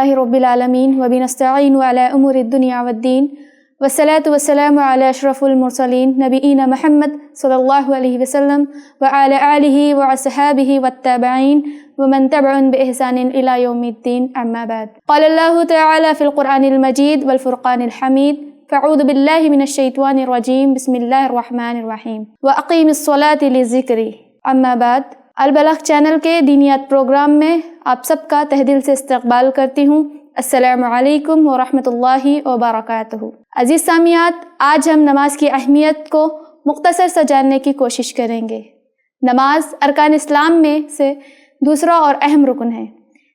للہ رب العالمین و بنستعین علی امور الدنیا والدین والصلاة والسلام علی اشرف المرسلین نبینا محمد صلی اللہ علیہ وسلم وعلی آلہ وصحابہ والتابعین ومن تبعهم بإحسان إلى يوم الدين أما بعد. قال الله تعالى في القرآن المجيد والفرقان الحميد: فأعوذ بالله من الشيطان الرجيم بسم الله الرحمن الرحيم وأقيم الصلاة لذكري. أما بعد، البلاغ چینل کے دینیات پروگرام میں آپ سب کا تہ دل سے استقبال کرتی ہوں. السلام علیکم ورحمۃ اللہ وبرکاتہ. عزیز سامعات، آج ہم نماز کی اہمیت کو مختصر سا جاننے کی کوشش کریں گے. نماز ارکان اسلام میں سے دوسرا اور اہم رکن ہے.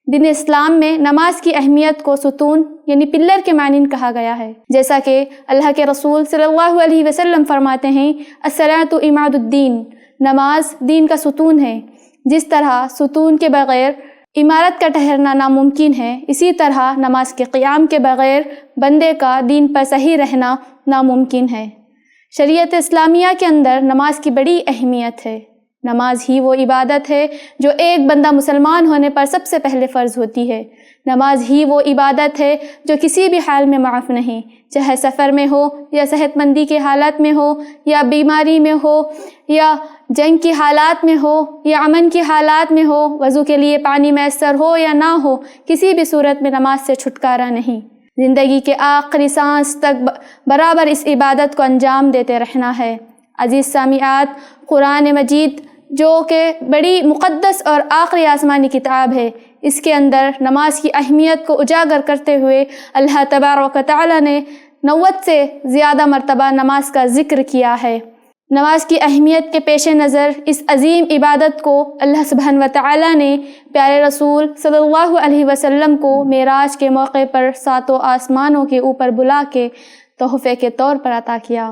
دین اسلام میں نماز کی اہمیت کو ستون یعنی پلر کے معنی کہا گیا ہے، جیسا کہ اللہ کے رسول صلی اللہ علیہ وسلم فرماتے ہیں: الصلاۃ عماد الدین، نماز دین کا ستون ہے. جس طرح ستون کے بغیر عمارت کا ٹھہرنا ناممکن ہے، اسی طرح نماز کے قیام کے بغیر بندے کا دین پر صحیح رہنا ناممکن ہے. شریعت اسلامیہ کے اندر نماز کی بڑی اہمیت ہے. نماز ہی وہ عبادت ہے جو ایک بندہ مسلمان ہونے پر سب سے پہلے فرض ہوتی ہے. نماز ہی وہ عبادت ہے جو کسی بھی حال میں معاف نہیں، چاہے سفر میں ہو یا صحت مندی کے حالات میں ہو یا بیماری میں ہو یا جنگ کی حالات میں ہو یا امن کی حالات میں ہو، وضو کے لیے پانی میسر ہو یا نہ ہو، کسی بھی صورت میں نماز سے چھٹکارا نہیں. زندگی کے آخری سانس تک برابر اس عبادت کو انجام دیتے رہنا ہے. عزیز سامعات، قرآن مجید جو کہ بڑی مقدس اور آخری آسمانی کتاب ہے، اس کے اندر نماز کی اہمیت کو اجاگر کرتے ہوئے اللہ تبارک و تعالی نے 90 سے زیادہ مرتبہ نماز کا ذکر کیا ہے. نماز کی اہمیت کے پیش نظر اس عظیم عبادت کو اللہ سبحانہ و تعالی نے پیارے رسول صلی اللہ علیہ وسلم کو معراج کے موقع پر 7 آسمانوں کے اوپر بلا کے تحفے کے طور پر عطا کیا.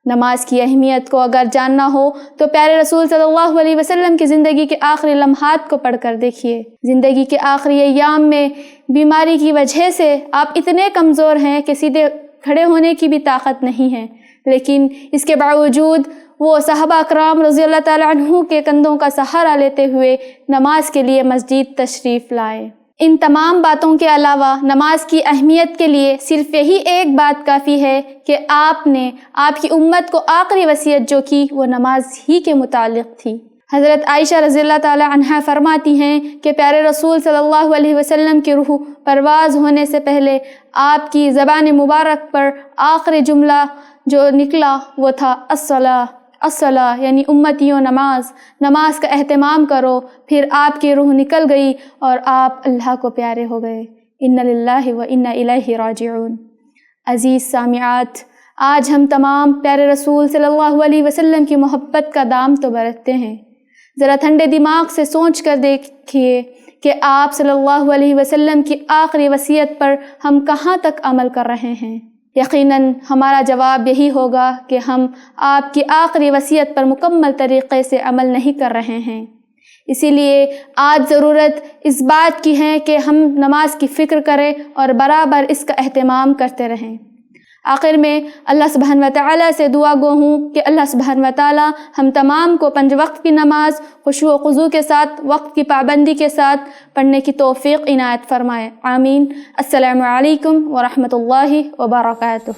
نماز کی اہمیت کو اگر جاننا ہو تو پیارے رسول صلی اللہ علیہ وسلم کی زندگی کے آخری لمحات کو پڑھ کر دیکھیے. زندگی کے آخری ایام میں بیماری کی وجہ سے آپ اتنے کمزور ہیں کہ سیدھے کھڑے ہونے کی بھی طاقت نہیں ہے، لیکن اس کے باوجود وہ صحابہ اکرام رضی اللہ تعالیٰ عنہ کے کندھوں کا سہارا لیتے ہوئے نماز کے لیے مسجد تشریف لائے. ان تمام باتوں کے علاوہ نماز کی اہمیت کے لیے صرف یہی ایک بات کافی ہے کہ آپ نے آپ کی امت کو آخری وصیت جو کی وہ نماز ہی کے متعلق تھی. حضرت عائشہ رضی اللہ تعالیٰ عنہا فرماتی ہیں کہ پیارے رسول صلی اللہ علیہ وسلم کی روح پرواز ہونے سے پہلے آپ کی زبان مبارک پر آخری جملہ جو نکلا وہ تھا الصلاۃ، الصلاۃ یعنی امتیوں نماز کا اہتمام کرو. پھر آپ کی روح نکل گئی اور آپ اللہ کو پیارے ہو گئے. انا للہ و انا الیہ راجعون. عزیز سامعات، آج ہم تمام پیارے رسول صلی اللہ علیہ وسلم کی محبت کا دام تو برتتے ہیں. ذرا ٹھنڈے دماغ سے سوچ کر دیکھیے کہ آپ صلی اللہ علیہ وسلم کی آخری وصیت پر ہم کہاں تک عمل کر رہے ہیں. یقیناً ہمارا جواب یہی ہوگا کہ ہم آپ کی آخری وصیت پر مکمل طریقے سے عمل نہیں کر رہے ہیں. اسی لیے آج ضرورت اس بات کی ہے کہ ہم نماز کی فکر کریں اور برابر اس کا اہتمام کرتے رہیں. آخر میں اللہ سبحانہ و تعالیٰ سے دعا گو ہوں کہ اللہ سبحانہ و تعالیٰ ہم تمام کو 5 وقت کی نماز خشوع و خضوع کے ساتھ، وقت کی پابندی کے ساتھ پڑھنے کی توفیق عنایت فرمائے. آمین. السلام علیکم ورحمۃ اللہ وبرکاتہ.